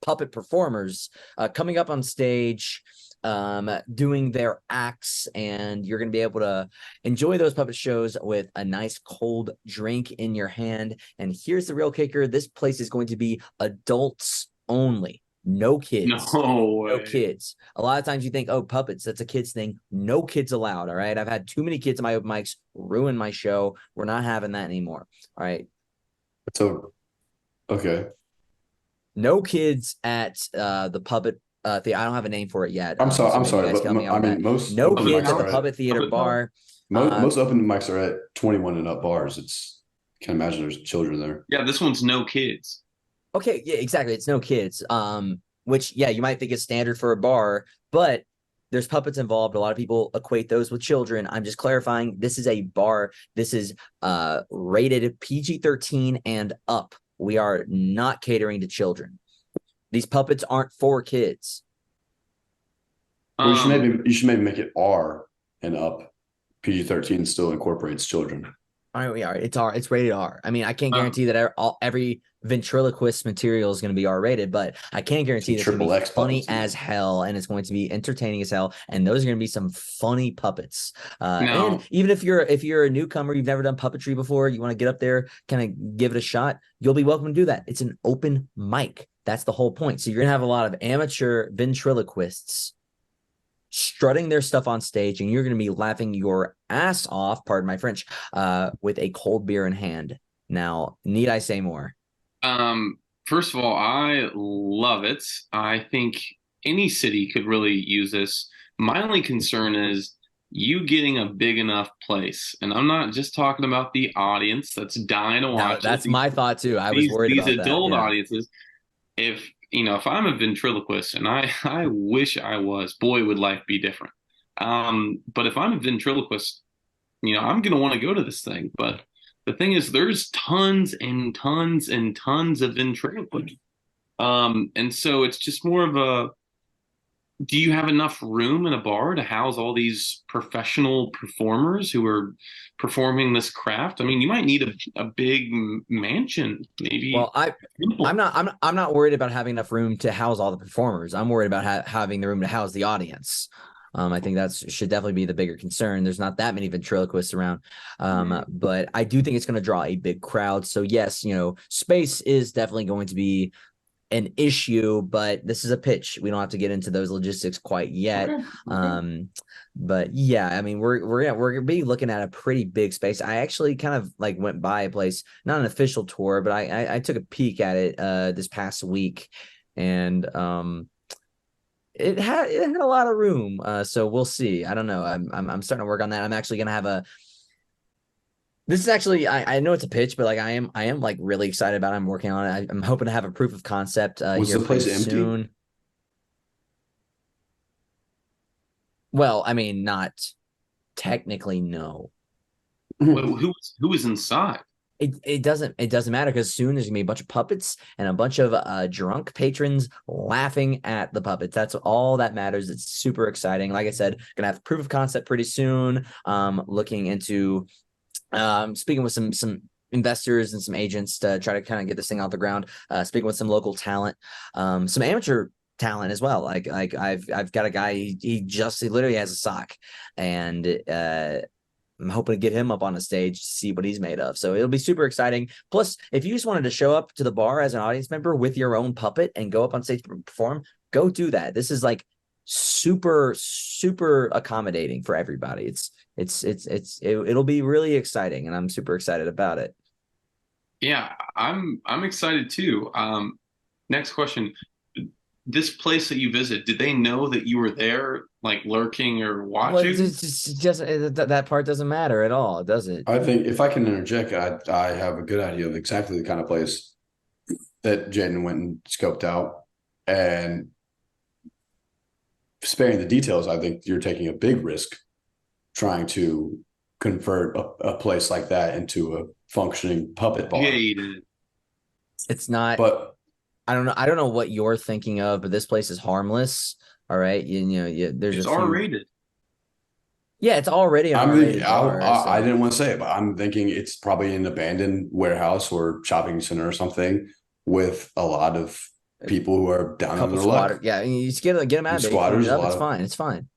puppet performers coming up on stage, doing their acts, and you're going to be able to enjoy those puppet shows with a nice cold drink in your hand. And here's the real kicker. This place is going to be adults only. No kids. No kids. A lot of times you think, oh, puppets, that's a kid's thing. No kids allowed. All right. I've had too many kids in my open mics ruin my show. We're not having that anymore. All right. So, okay. No kids at the puppet. I don't have a name for it yet. I'm sorry. But Most no open kids mics at the are puppet theater bar. Most open mics are at 21 and up bars. Can't imagine there's children there. Yeah, this one's no kids. Okay, yeah, exactly. It's no kids. Which, yeah, you might think is standard for a bar, but there's puppets involved. A lot of people equate those with children. I'm just clarifying. This is a bar. This is rated PG-13 and up. We are not catering to children. These puppets aren't for kids. Well, you should maybe make it R and up. PG-13 still incorporates children. All right, it's R. It's rated R. I mean, I can't guarantee that every ventriloquist material is going to be R-rated, but I can guarantee it's going to be funny as hell, and it's going to be entertaining as hell, and those are going to be some funny puppets. And even if you're a newcomer, you've never done puppetry before, you want to get up there, kind of give it a shot, you'll be welcome to do that. It's an open mic. That's the whole point. So you're going to have a lot of amateur ventriloquists strutting their stuff on stage, and you're going to be laughing your ass off, pardon my French, with a cold beer in hand. Now, need I say more? First of all, I love it. I think any city could really use this. My only concern is you getting a big enough place. And I'm not just talking about the audience that's dying to watch. That's my thought too. I was worried about that. These adult audiences, if I'm a ventriloquist, and I wish I was, boy, would life be different. But if I'm a ventriloquist, I'm going to want to go to this thing. But the thing is, there's tons and tons and tons of ventriloquists. And so it's just more of do you have enough room in a bar to house all these professional performers who are performing this craft? I mean, you might need a big mansion, maybe. Well, I'm not worried about having enough room to house all the performers. I'm worried about having the room to house the audience. I think that should definitely be the bigger concern. There's not that many ventriloquists around, but I do think it's going to draw a big crowd. So yes, space is definitely going to be an issue, but this is a pitch. We don't have to get into those logistics quite yet. But yeah, I mean, we're gonna be looking at a pretty big space. I actually kind of like went by a place, not an official tour, but I took a peek at it this past week, and it had a lot of room. So we'll see. I don't know. I'm starting to work on that. I'm actually gonna have this is actually, I know it's a pitch, but like I am like really excited about it. I'm working on it. I'm hoping to have a proof of concept Was here the place pretty soon. empty? Well, I mean, not technically, no. Who was inside? It doesn't matter, because soon there's gonna be a bunch of puppets and a bunch of drunk patrons laughing at the puppets. That's all that matters. It's super exciting. Like I said, gonna have proof of concept pretty soon. Looking into speaking with some investors and some agents to try to kind of get this thing off the ground. Speaking with some local talent, some amateur talent as well. Like I've got a guy. He literally has a sock, and I'm hoping to get him up on a stage to see what he's made of. So it'll be super exciting. Plus, if you just wanted to show up to the bar as an audience member with your own puppet and go up on stage to perform, go do that. This is like super accommodating for everybody. It'll be really exciting, and I'm super excited about it. Yeah, I'm excited too. Next question. This place that you visit, did they know that you were there, like lurking or watching? Well, that part doesn't matter at all, does it? I think if I can interject, I have a good idea of exactly the kind of place that Jayden went and scoped out. And sparing the details, I think you're taking a big risk trying to convert a place like that into a functioning puppet bar. Jayden. It's not. But I don't know. I don't know what you're thinking of, but this place is harmless. All right, there's It's a few. R-rated. Yeah, it's already an I'm R-rated thinking, bar. I didn't want to say it, but I'm thinking it's probably an abandoned warehouse or shopping center or something with a lot of people who are down on their luck. Yeah, you just get them out of there. Squatters, It's fine. It's fine.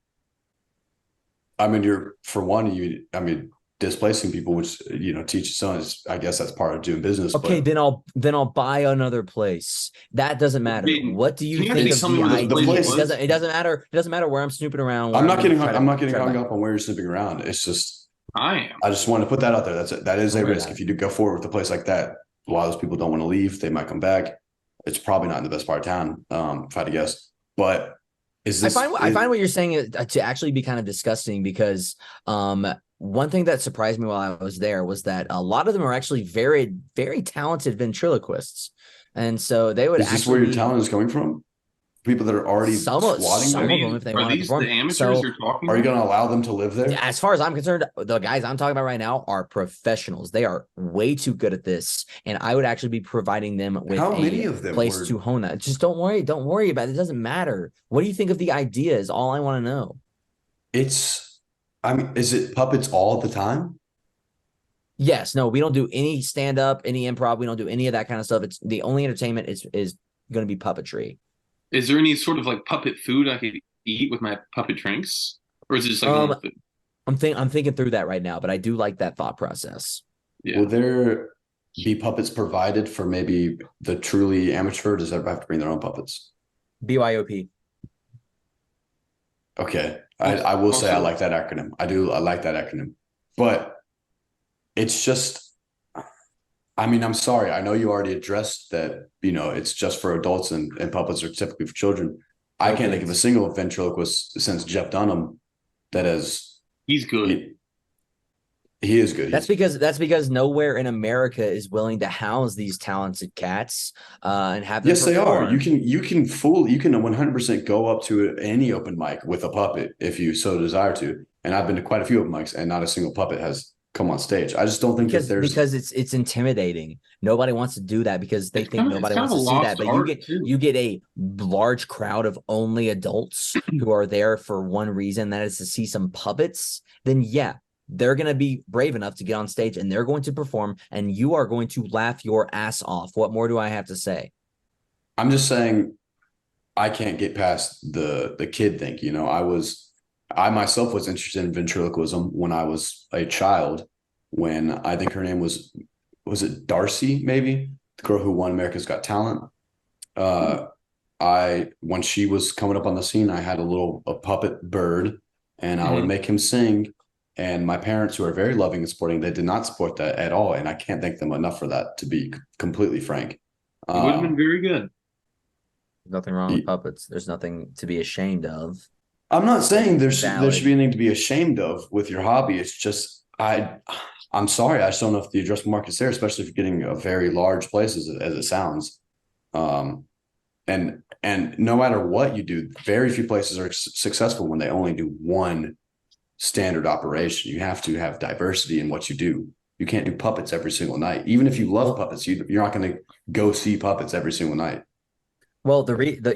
I mean, displacing people, which teach its own. I guess that's part of doing business. Okay, but then I'll buy another place. That doesn't matter. Jayden, What do you can you think actually of tell me the where this idea? place was? It doesn't matter. It doesn't matter where I'm snooping around. I'm not getting hung up on where you're snooping around. It's just I just want to put that out there. That is a Don't worry risk. about If you do go forward with a place like that, a lot of those people don't want to leave. They might come back. It's probably not in the best part of town, if I had to guess. But I find what you're saying to actually be kind of disgusting because one thing that surprised me while I was there was that a lot of them are actually very, very talented ventriloquists. And so they would Is this where your talent is coming from? People that are already squatting some there? of them, if they Are want to these perform. the amateurs So, you're talking Are you about? going to allow them to live there? as far as I'm concerned, the guys I'm talking about right now are professionals. They are way too good at this. And I would actually be providing them with How many of them place were- to hone that. Just don't worry about it. It doesn't matter. What do you think of the idea is all I want to know. Is it puppets all the time? Yes, no, we don't do any stand-up, any improv. We don't do any of that kind of stuff. It's the only entertainment is going to be puppetry. Is there any sort of like puppet food I could eat with my puppet drinks? Or is it just like normal food? I'm thinking through that right now, but I do like that thought process. Yeah. Will there be puppets provided for maybe the truly amateur? Does everybody have to bring their own puppets? BYOP. Okay. I will say I like that acronym. I do. I like that acronym. But it's just, I'm sorry. I know you already addressed that, it's just for adults and puppets are typically for children. I can't think of a single ventriloquist since Jeff Dunham that has. He's good. He is good. That's because nowhere in America is willing to house these talented cats and have them. Yes, they are. perform. You can 100% go up to any open mic with a puppet if you so desire to. And I've been to quite a few open mics, and not a single puppet has come on stage. I just don't think because it's intimidating. Nobody wants to do that because they think nobody wants to see that. But you get a large crowd of only adults who are there for one reason, that is to see some puppets. Then yeah, they're going to be brave enough to get on stage and they're going to perform, and you are going to laugh your ass off. What more do I have to say? I'm just saying I can't get past the kid thing. I myself was interested in ventriloquism when I was a child, when I think her name was it Darcy, maybe? The girl who won America's Got Talent. When she was coming up on the scene, I had a puppet bird, and I would make him sing. And my parents, who are very loving and supporting, they did not support that at all. And I can't thank them enough for that, to be completely frank. It would have been very good. Nothing wrong with puppets. There's nothing to be ashamed of. I'm not saying there should be anything to be ashamed of with your hobby. It's just I'm sorry, I just don't know if the addressable market's there, especially if you're getting a very large place as it sounds. And no matter what you do, very few places are successful when they only do one standard operation. You have to have diversity in what you do. You can't do puppets every single night. Even if you love puppets, you're not going to go see puppets every single night. Well,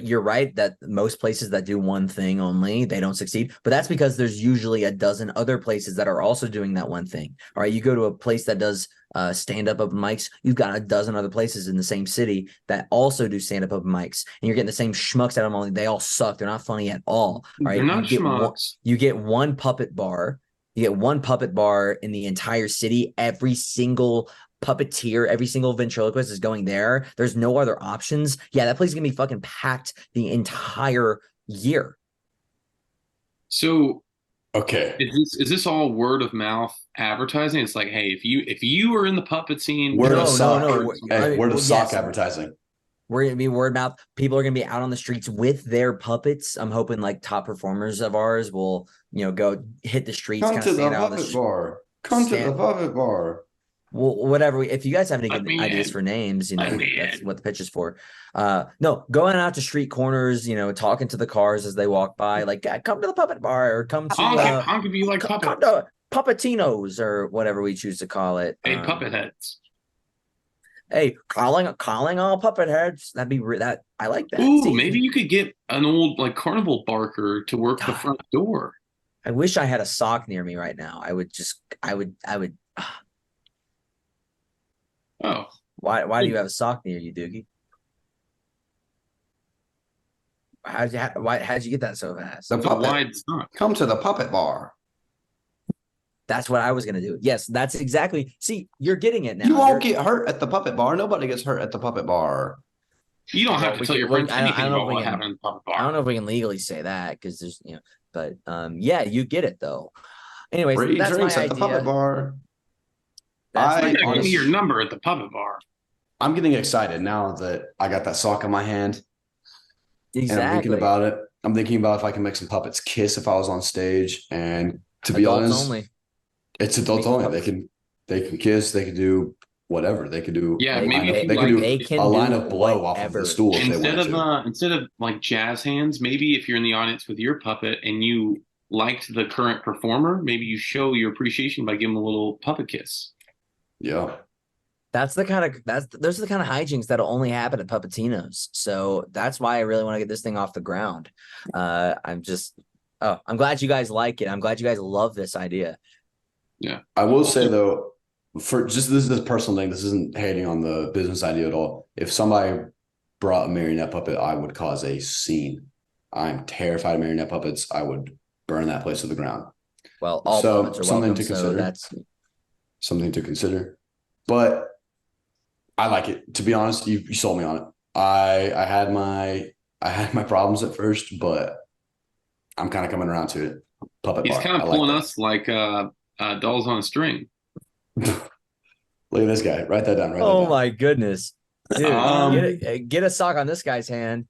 you're right that most places that do one thing only, they don't succeed. But that's because there's usually a dozen other places that are also doing that one thing. All right, you go to a place that does stand-up open mics, you've got a dozen other places in the same city that also do stand-up open mics, and you're getting the same schmucks out of them. Only they all suck. They're not funny at all. All right, They're not schmucks. You get one puppet bar. You get one puppet bar in the entire city. Every single puppeteer, every single ventriloquist is going there. There's no other options. Yeah, that place is gonna be fucking packed the entire year. So okay, is this all word of mouth advertising? It's like, hey, if you are in the puppet scene, word of sock Yes. advertising. We're gonna be word of mouth. People are gonna be out on the streets with their puppets. I'm hoping like top performers of ours will, go hit the streets. Come to the puppet bar. Come to the puppet bar. Well, whatever. If you guys have any good ideas for names, that's what the pitch is for. No, going out to street corners, talking to the cars as they walk by, like, come to the puppet bar or come to. Honk if you like puppets. puppetinos or whatever we choose to call it. Hey, puppet heads. Hey, calling all puppet heads. That'd be that. I like that. Ooh, See, maybe you could get an old like carnival barker to work the front door. I wish I had a sock near me right now. I would. Oh, Why do you have a sock near you, Doogie? How'd you get that so fast? The it's a puppet. wide sock. Come to the puppet bar. That's what I was gonna do. Yes, that's exactly. See, you're getting it now. You won't get hurt at the puppet bar. Nobody gets hurt at the puppet bar. You don't have to tell your friends anything about what can, happened in the puppet bar. I don't know if we can legally say that because there's but yeah, you get it though. Anyways, Free that's drinks my at the idea. puppet bar. Give me your number at the puppet bar. I'm getting excited now that I got that sock in my hand. Exactly. And I'm thinking about it. I'm thinking about if I can make some puppets kiss if I was on stage. And to be honest, it's adults only. They can kiss. They can do whatever. They can do. Yeah, maybe they can a line do of blow off of whatever. the stool if they wanted to. Instead of like jazz hands, maybe if you're in the audience with your puppet and you liked the current performer, maybe you show your appreciation by giving them a little puppet kiss. Yeah. Those are the kind of hijinks that'll only happen at Puppetinos. So that's why I really want to get this thing off the ground. I'm glad you guys like it. I'm glad you guys love this idea. Yeah. I will say though, this is a personal thing. This isn't hating on the business idea at all. If somebody brought a marionette puppet, I would cause a scene. I'm terrified of marionette puppets. I would burn that place to the ground. Well, all puppets are something welcome, to consider. so that's something to consider. But I like it. To be honest, you sold me on it. I had my problems at first, but I'm kind of coming around to it. Puppet He's bar. kind of pulling us like dolls on a string. Look at this guy. Write that down. Oh my goodness. Dude, get a sock on this guy's hand.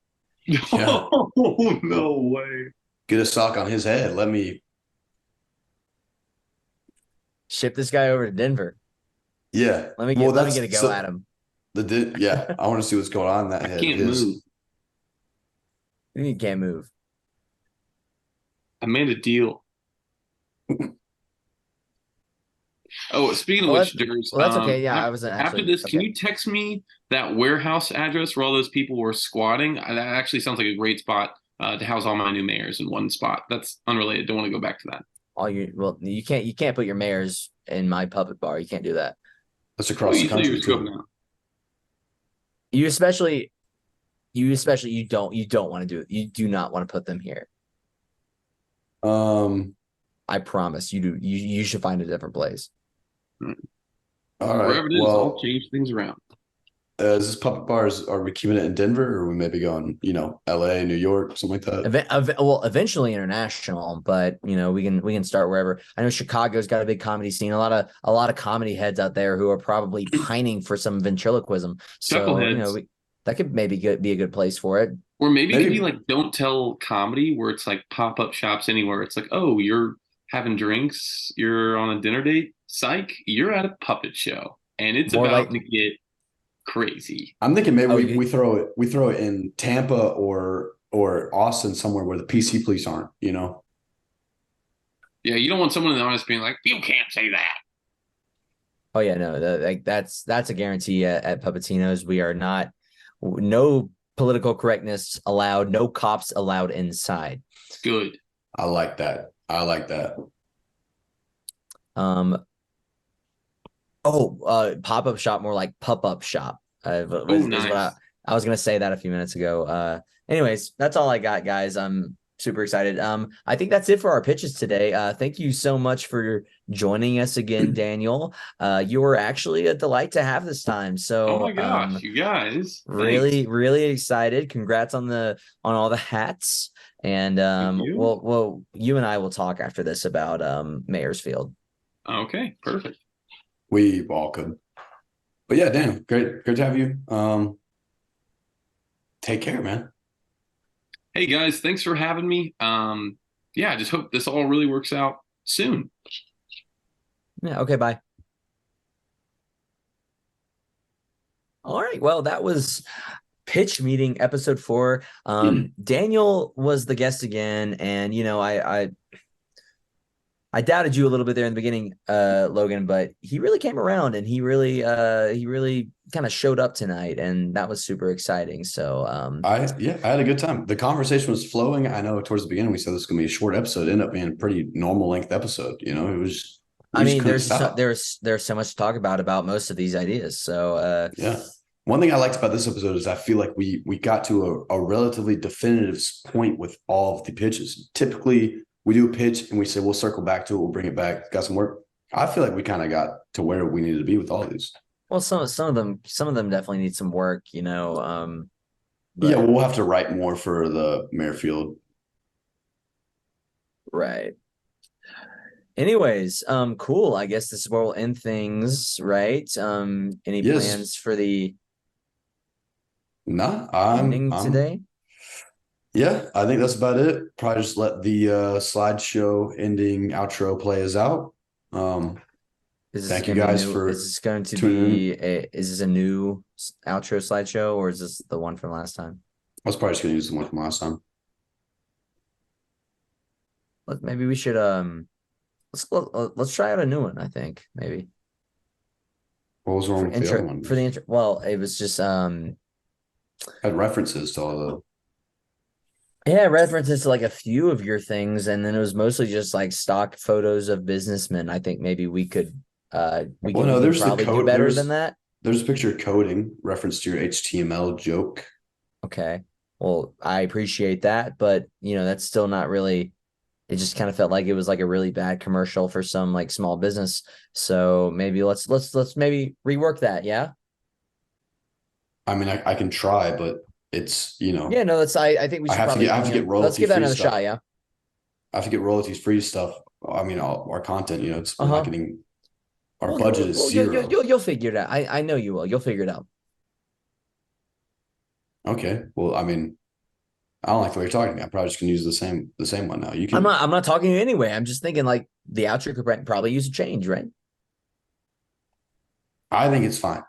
Yeah. Oh, no way. Get a sock on his head. Let me ship this guy over to Denver. Yeah. Let me get a go at him. Yeah, I want to see what's going on in that head. Can't move. You can't move. I made a deal. Oh, speaking of which, Durs, that's okay. Yeah, I wasn't after this. Can you text me that warehouse address where all those people were squatting? That actually sounds like a great spot to house all my new mayors in one spot. That's unrelated. Don't want to go back to that. You can't put your mayors in my puppet bar. You can't do that. That's across the country too. You especially you don't want to do it. You do not want to put them here. I promise you do. You should find a different place. All right. Wherever it is, I'll change things around. Is this puppet bars? Are we keeping it in Denver, or are we maybe going, LA, New York, something like that? Eventually international, but we can start wherever. I know Chicago's got a big comedy scene. A lot of comedy heads out there who are probably pining for some ventriloquism. So that could maybe be a good place for it. Or maybe it could be like Don't Tell Comedy, where it's like pop-up shops anywhere. It's like, oh, you're having drinks, you're on a dinner date, psych, you're at a puppet show, and it's about to get crazy. I'm thinking maybe we throw it in Tampa or Austin, somewhere where the PC police aren't. Yeah, you don't want someone in the audience being like, you can't say that. Oh yeah, no, that's a guarantee at Puppetinos. We are not, no political correctness allowed, no cops allowed inside. Good. I like that. Pop-up shop, more like pup-up shop. Nice. I was gonna say that a few minutes ago. Anyways, that's all I got, guys. I'm super excited. I think that's it for our pitches today. Thank you so much for joining us again, Daniel. You were actually a delight to have this time. So oh my gosh, you guys. Really, really excited. Congrats on all the hats. And well, you and I will talk after this about Mayorsfield. Okay, perfect. We all could. But yeah, Dan, great to have you. Take care, man. Hey guys, thanks for having me. I just hope this all really works out soon. Yeah, okay, bye. All right, well, that was Pitch Meeting episode 4. Daniel was the guest again, and I doubted you a little bit there in the beginning, Logan, but he really came around and he really kind of showed up tonight, and that was super exciting. So I had a good time. The conversation was flowing. I know towards the beginning we said this was gonna be a short episode. It ended up being a pretty normal length episode. You know, it was. I mean, there's so much to talk about most of these ideas. So yeah. One thing I liked about this episode is I feel like we got to a relatively definitive point with all of the pitches. Typically, we do a pitch and we say we'll circle back to it, we'll bring it back, got some work. I feel like we kind of got to where we needed to be with all of these. Well, some of them definitely need some work, you know. Yeah, we'll have to write more for the Mayorfield. Right. Anyways, cool. I guess this is where we'll end things, right? Any plans for the ending today? Yeah, I think that's about it. Probably just let the slideshow ending outro play us out. Thank you guys for. Is this going to be is this a new outro slideshow, or is this the one from last time? I was probably just gonna use the one from last time. Maybe we should let's try out a new one. I think maybe. What was wrong with the other one? For the intro? Well, it was just had references to all the. Yeah, references to like a few of your things, and then it was mostly just like stock photos of businessmen. I think maybe we could probably do better than that. There's a picture of coding reference to your HTML joke. Okay. Well, I appreciate that, but that's still not really. It just kind of felt like it was like a really bad commercial for some like small business. So maybe let's maybe rework that. Yeah. I mean, I can try, but it's Yeah, no, I think we should I have to get royalty. Let's give that another stuff. shot. Yeah. I have to get royalties free stuff. I mean, our content, it's marketing. Our budget is zero. You'll figure it out. I know you will. You'll figure it out. Okay. Well, I mean, I don't like the way you're talking to me. I'm probably just gonna use the same one now. You can. I'm not talking to you anyway. I'm just thinking like the outro could probably use a change, right? I think it's fine.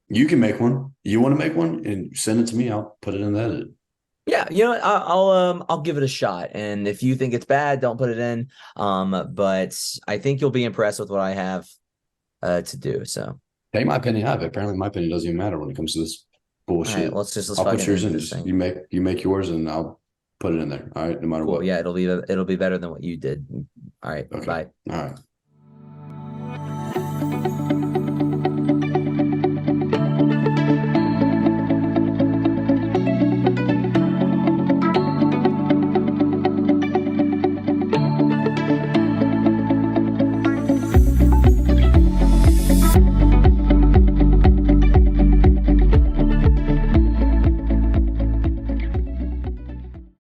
You can make one. You want to make one and send it to me. I'll put it in the edit. Yeah, I'll give it a shot. And if you think it's bad, don't put it in. But I think you'll be impressed with what I have to do. So take my opinion out of it. Apparently, my opinion doesn't even matter when it comes to this bullshit. All right, let's I'll put yours in. You make yours, and I'll put it in there. All right, no matter what. Yeah, it'll be better than what you did. All right, okay. Bye. All right.